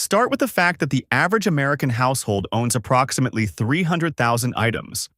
Start with the fact that the average American household owns approximately 300,000 items.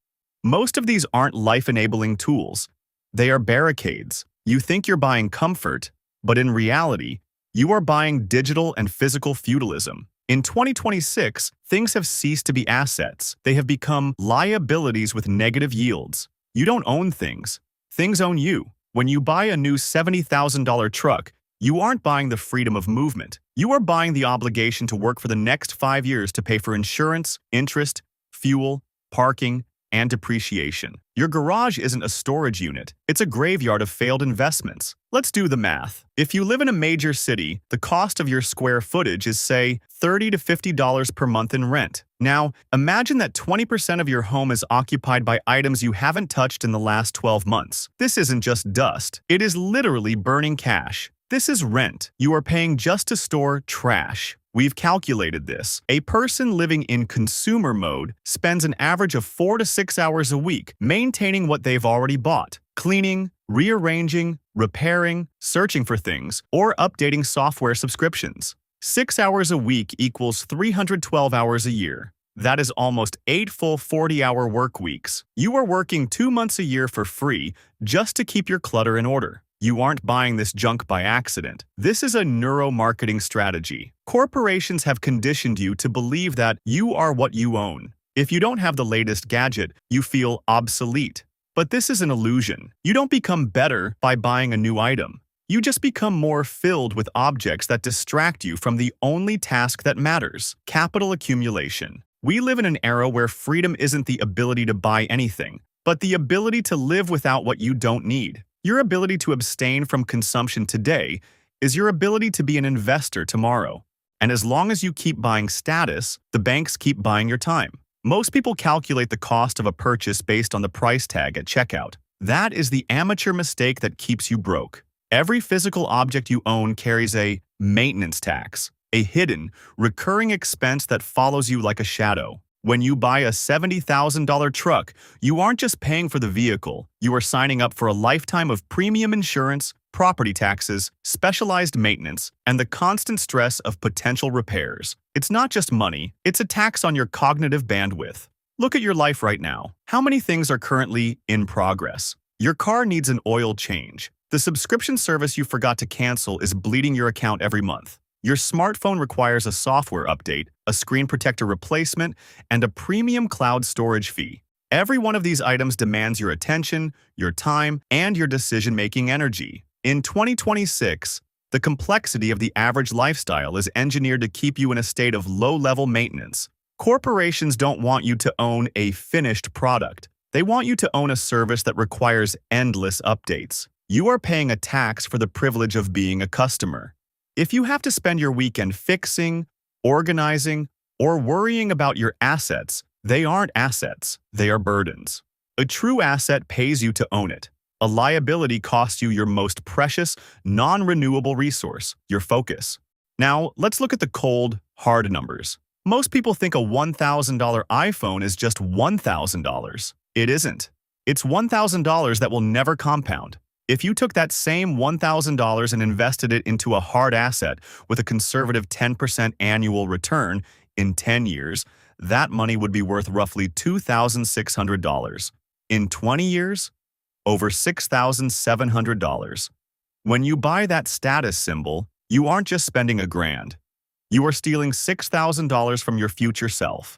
Most of these aren't life-enabling tools. They are barricades. You think you're buying comfort, but in reality, you are buying digital and physical feudalism. In 2026, things have ceased to be assets. They have become liabilities with negative yields. You don't own things. Things own you. When you buy a new $70,000 truck, you aren't buying the freedom of movement. You are buying the obligation to work for the next 5 years to pay for insurance, interest, fuel, parking, and depreciation. Your garage isn't a storage unit. It's a graveyard of failed investments. Let's do the math. If you live in a major city, the cost of your square footage is, say, $30 to $50 per month in rent. Now, imagine that 20% of your home is occupied by items you haven't touched in the last 12 months. This isn't just dust. It is literally burning cash. This is rent. You are paying just to store trash. We've calculated this. A person living in consumer mode spends an average of 4 to 6 hours a week maintaining what they've already bought, cleaning, rearranging, repairing, searching for things, or updating software subscriptions. 6 hours a week equals 312 hours a year. That is almost 8 full 40-hour work weeks. You are working 2 months a year for free just to keep your clutter in order. You aren't buying this junk by accident. This is a neuromarketing strategy. Corporations have conditioned you to believe that you are what you own. If you don't have the latest gadget, you feel obsolete. But this is an illusion. You don't become better by buying a new item. You just become more filled with objects that distract you from the only task that matters: capital accumulation. We live in an era where freedom isn't the ability to buy anything, but the ability to live without what you don't need. Your ability to abstain from consumption today is your ability to be an investor tomorrow. And as long as you keep buying status, the banks keep buying your time. Most people calculate the cost of a purchase based on the price tag at checkout. That is the amateur mistake that keeps you broke. Every physical object you own carries a maintenance tax, a hidden, recurring expense that follows you like a shadow. When you buy a $70,000 truck, you aren't just paying for the vehicle. You are signing up for a lifetime of premium insurance, property taxes, specialized maintenance, and the constant stress of potential repairs. It's not just money, it's a tax on your cognitive bandwidth. Look at your life right now. How many things are currently in progress? Your car needs an oil change. The subscription service you forgot to cancel is bleeding your account every month. Your smartphone requires a software update, a screen protector replacement, and a premium cloud storage fee. Every one of these items demands your attention, your time, and your decision-making energy. In 2026, the complexity of the average lifestyle is engineered to keep you in a state of low-level maintenance. Corporations don't want you to own a finished product. They want you to own a service that requires endless updates. You are paying a tax for the privilege of being a customer. If you have to spend your weekend fixing, organizing, or worrying about your assets, they aren't assets, they are burdens. A true asset pays you to own it. A liability costs you your most precious, non-renewable resource, your focus. Now, let's look at the cold, hard numbers. Most people think a $1,000 iPhone is just $1,000. It isn't. It's $1,000 that will never compound. If you took that same $1,000 and invested it into a hard asset with a conservative 10% annual return in 10 years, that money would be worth roughly $2,600. In 20 years, over $6,700. When you buy that status symbol, you aren't just spending $1,000. You are stealing $6,000 from your future self.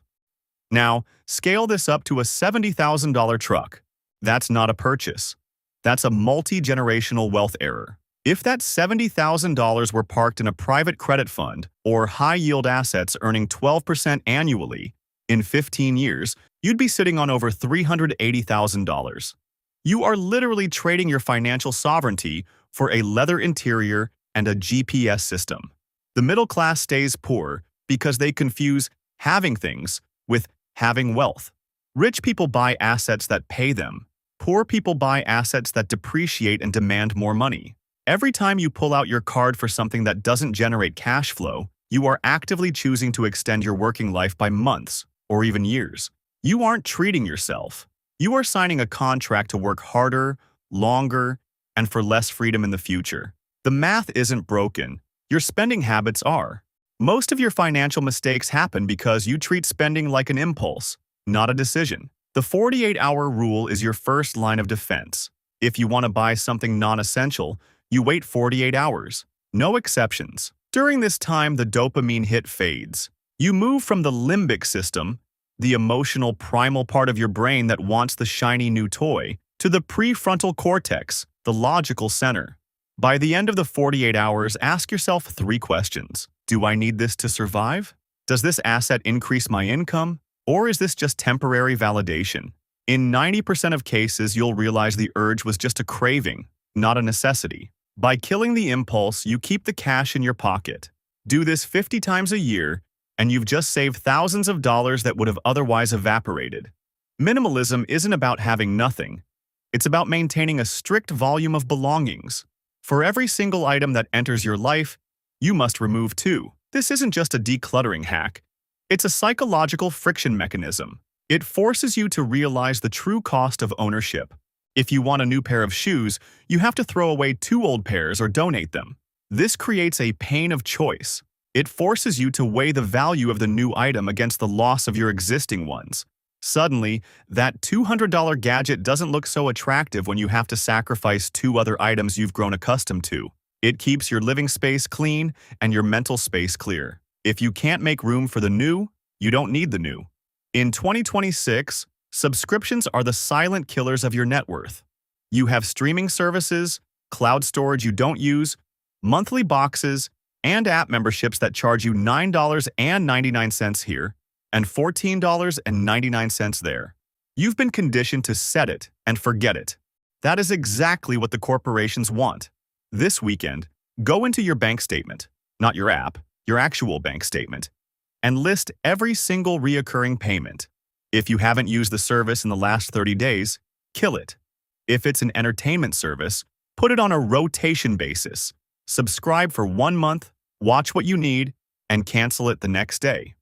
Now, scale this up to a $70,000 truck. That's not a purchase. That's a multi-generational wealth error. If that $70,000 were parked in a private credit fund or high-yield assets earning 12% annually, in 15 years, you'd be sitting on over $380,000. You are literally trading your financial sovereignty for a leather interior and a GPS system. The middle class stays poor because they confuse having things with having wealth. Rich people buy assets that pay them. Poor people buy assets that depreciate and demand more money. Every time you pull out your card for something that doesn't generate cash flow, you are actively choosing to extend your working life by months or even years. You aren't treating yourself. You are signing a contract to work harder, longer, and for less freedom in the future. The math isn't broken. Your spending habits are. Most of your financial mistakes happen because you treat spending like an impulse, not a decision. The 48-hour rule is your first line of defense. If you want to buy something non-essential, you wait 48 hours. No exceptions. During this time, the dopamine hit fades. You move from the limbic system, the emotional primal part of your brain that wants the shiny new toy, to the prefrontal cortex, the logical center. By the end of the 48 hours, ask yourself 3 questions. Do I need this to survive? Does this asset increase my income? Or is this just temporary validation? In 90% of cases, you'll realize the urge was just a craving, not a necessity. By killing the impulse, you keep the cash in your pocket. Do this 50 times a year, and you've just saved thousands of dollars that would have otherwise evaporated. Minimalism isn't about having nothing. It's about maintaining a strict volume of belongings. For every single item that enters your life, you must remove 2. This isn't just a decluttering hack. It's a psychological friction mechanism. It forces you to realize the true cost of ownership. If you want a new pair of shoes, you have to throw away 2 old pairs or donate them. This creates a pain of choice. It forces you to weigh the value of the new item against the loss of your existing ones. Suddenly, that $200 gadget doesn't look so attractive when you have to sacrifice 2 other items you've grown accustomed to. It keeps your living space clean and your mental space clear. If you can't make room for the new, you don't need the new. In 2026, subscriptions are the silent killers of your net worth. You have streaming services, cloud storage you don't use, monthly boxes, and app memberships that charge you $9.99 here and $14.99 there. You've been conditioned to set it and forget it. That is exactly what the corporations want. This weekend, go into your bank statement, not your app, your actual bank statement, and list every single reoccurring payment. If you haven't used the service in the last 30 days, kill it. If it's an entertainment service, put it on a rotation basis. Subscribe for 1 month, watch what you need, and cancel it the next day.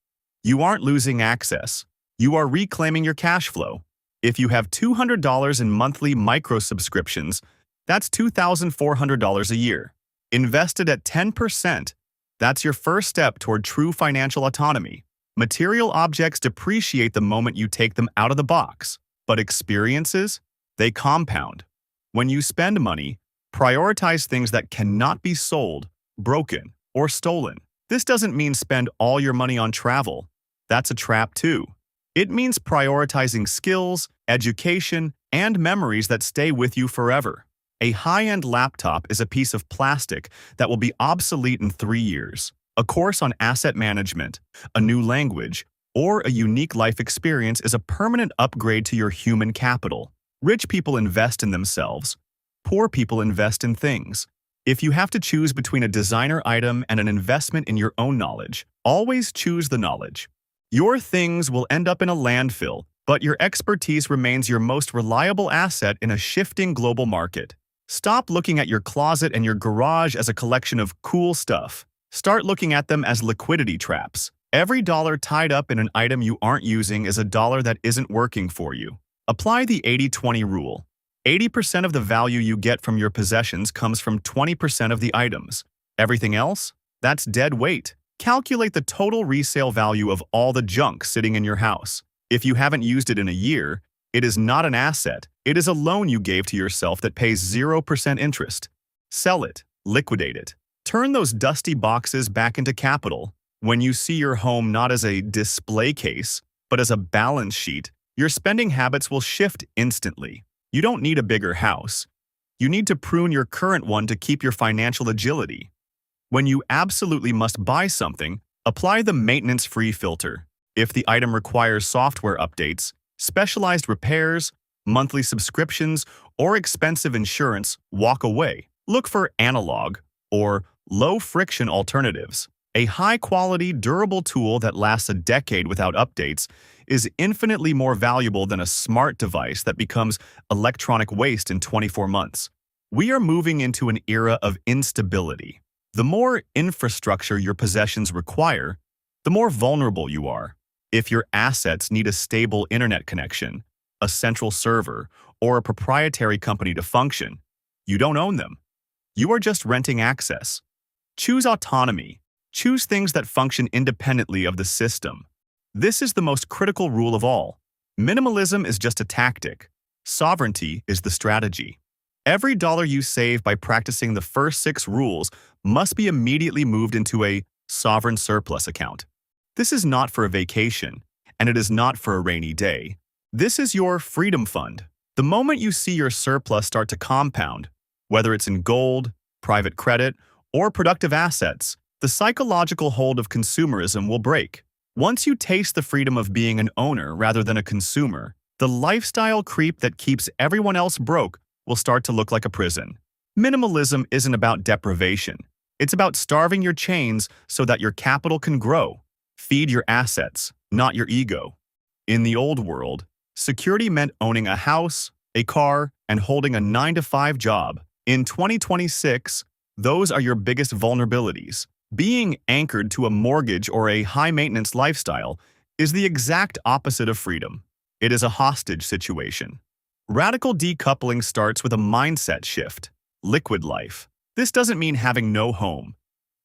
You aren't losing access. You are reclaiming your cash flow. If you have $200 in monthly micro-subscriptions, that's $2,400 a year. Invested at 10%, that's your first step toward true financial autonomy. Material objects depreciate the moment you take them out of the box, but experiences, they compound. When you spend money, prioritize things that cannot be sold, broken, or stolen. This doesn't mean spend all your money on travel. That's a trap too. It means prioritizing skills, education, and memories that stay with you forever. A high-end laptop is a piece of plastic that will be obsolete in 3 years. A course on asset management, a new language, or a unique life experience is a permanent upgrade to your human capital. Rich people invest in themselves. Poor people invest in things. If you have to choose between a designer item and an investment in your own knowledge, always choose the knowledge. Your things will end up in a landfill, but your expertise remains your most reliable asset in a shifting global market. Stop looking at your closet and your garage as a collection of cool stuff. Start looking at them as liquidity traps. Every dollar tied up in an item you aren't using is a dollar that isn't working for you. Apply the 80-20 rule. 80% of the value you get from your possessions comes from 20% of the items. Everything else? That's dead weight. Calculate the total resale value of all the junk sitting in your house. If you haven't used it in a year, it is not an asset. It is a loan you gave to yourself that pays 0% interest. Sell it. Liquidate it. Turn those dusty boxes back into capital. When you see your home not as a display case, but as a balance sheet, your spending habits will shift instantly. You don't need a bigger house. You need to prune your current one to keep your financial agility. When you absolutely must buy something, apply the maintenance-free filter. If the item requires software updates, specialized repairs, monthly subscriptions, or expensive insurance, walk away. Look for analog or low-friction alternatives. A high-quality, durable tool that lasts a decade without updates is infinitely more valuable than a smart device that becomes electronic waste in 24 months. We are moving into an era of instability. The more infrastructure your possessions require, the more vulnerable you are. If your assets need a stable internet connection, a central server, or a proprietary company to function, you don't own them. You are just renting access. Choose autonomy. Choose things that function independently of the system. This is the most critical rule of all. Minimalism is just a tactic. Sovereignty is the strategy. Every dollar you save by practicing the first 6 rules must be immediately moved into a sovereign surplus account. This is not for a vacation, and it is not for a rainy day. This is your freedom fund. The moment you see your surplus start to compound, whether it's in gold, private credit, or productive assets, the psychological hold of consumerism will break. Once you taste the freedom of being an owner rather than a consumer, the lifestyle creep that keeps everyone else broke will start to look like a prison. Minimalism isn't about deprivation. It's about starving your chains so that your capital can grow. Feed your assets, not your ego. In the old world, security meant owning a house, a car, and holding a 9-to-5 job. In 2026, those are your biggest vulnerabilities. Being anchored to a mortgage or a high-maintenance lifestyle is the exact opposite of freedom. It is a hostage situation. Radical decoupling starts with a mindset shift. Liquid life. This doesn't mean having no home.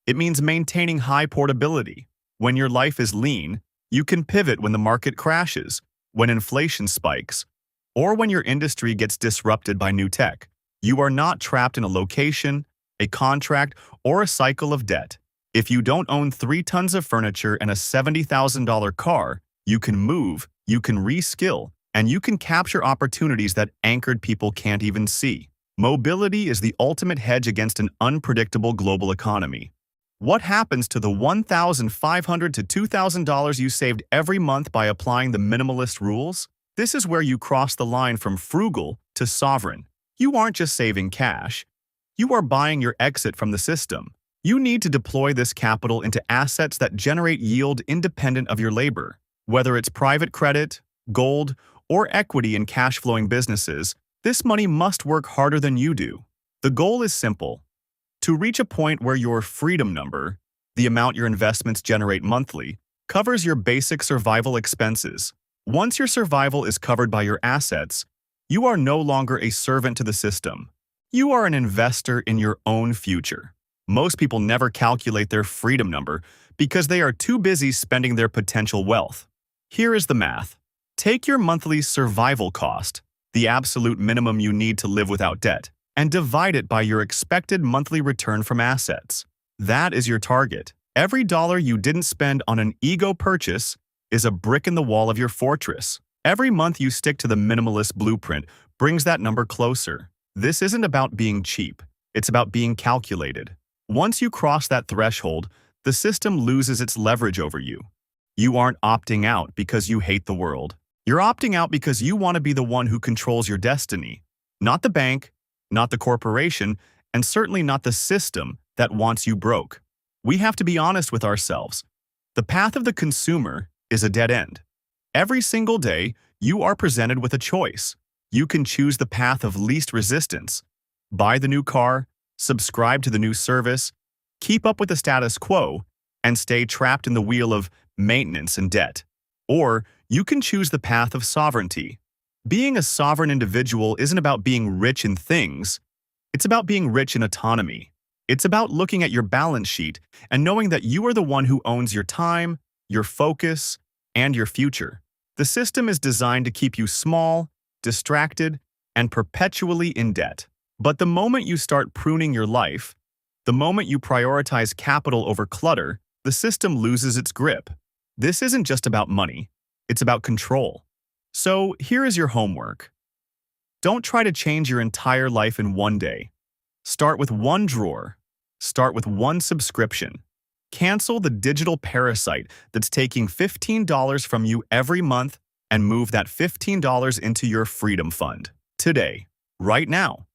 It means maintaining high portability. When your life is lean, you can pivot when the market crashes, when inflation spikes, or when your industry gets disrupted by new tech. You are not trapped in a location, a contract, or a cycle of debt. If you don't own 3 tons of furniture and a $70,000 car, you can move, you can reskill, and you can capture opportunities that anchored people can't even see. Mobility is the ultimate hedge against an unpredictable global economy. What happens to the $1,500 to $2,000 you saved every month by applying the minimalist rules? This is where you cross the line from frugal to sovereign. You aren't just saving cash. You are buying your exit from the system. You need to deploy this capital into assets that generate yield independent of your labor. Whether it's private credit, gold, or equity in cash-flowing businesses, this money must work harder than you do. The goal is simple: to reach a point where your freedom number, the amount your investments generate monthly, covers your basic survival expenses. Once your survival is covered by your assets, you are no longer a servant to the system. You are an investor in your own future. Most people never calculate their freedom number because they are too busy spending their potential wealth. Here is the math. Take your monthly survival cost, the absolute minimum you need to live without debt, and divide it by your expected monthly return from assets. That is your target. Every dollar you didn't spend on an ego purchase is a brick in the wall of your fortress. Every month you stick to the Minimalist Blueprint brings that number closer. This isn't about being cheap. It's about being calculated. Once you cross that threshold, the system loses its leverage over you. You aren't opting out because you hate the world. You're opting out because you want to be the one who controls your destiny. Not the bank, not the corporation, and certainly not the system that wants you broke. We have to be honest with ourselves. The path of the consumer is a dead end. Every single day, you are presented with a choice. You can choose the path of least resistance. Buy the new car, subscribe to the new service, keep up with the status quo, and stay trapped in the wheel of maintenance and debt. Or you can choose the path of sovereignty. Being a sovereign individual isn't about being rich in things. It's about being rich in autonomy. It's about looking at your balance sheet and knowing that you are the one who owns your time, your focus, and your future. The system is designed to keep you small, distracted, and perpetually in debt. But the moment you start pruning your life, the moment you prioritize capital over clutter, the system loses its grip. This isn't just about money. It's about control. So here is your homework. Don't try to change your entire life in one day. Start with one drawer. Start with one subscription. Cancel the digital parasite that's taking $15 from you every month and move that $15 into your freedom fund. Today, right now.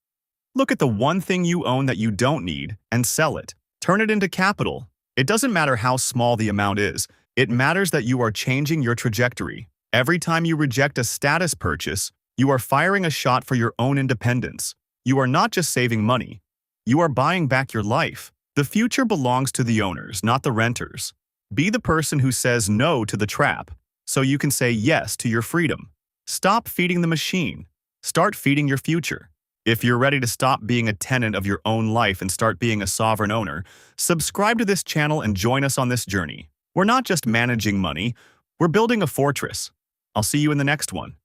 Look at the one thing you own that you don't need and sell it. Turn it into capital. It doesn't matter how small the amount is. It matters that you are changing your trajectory. Every time you reject a status purchase, you are firing a shot for your own independence. You are not just saving money. You are buying back your life. The future belongs to the owners, not the renters. Be the person who says no to the trap, so you can say yes to your freedom. Stop feeding the machine. Start feeding your future. If you're ready to stop being a tenant of your own life and start being a sovereign owner, subscribe to this channel and join us on this journey. We're not just managing money, we're building a fortress. I'll see you in the next one.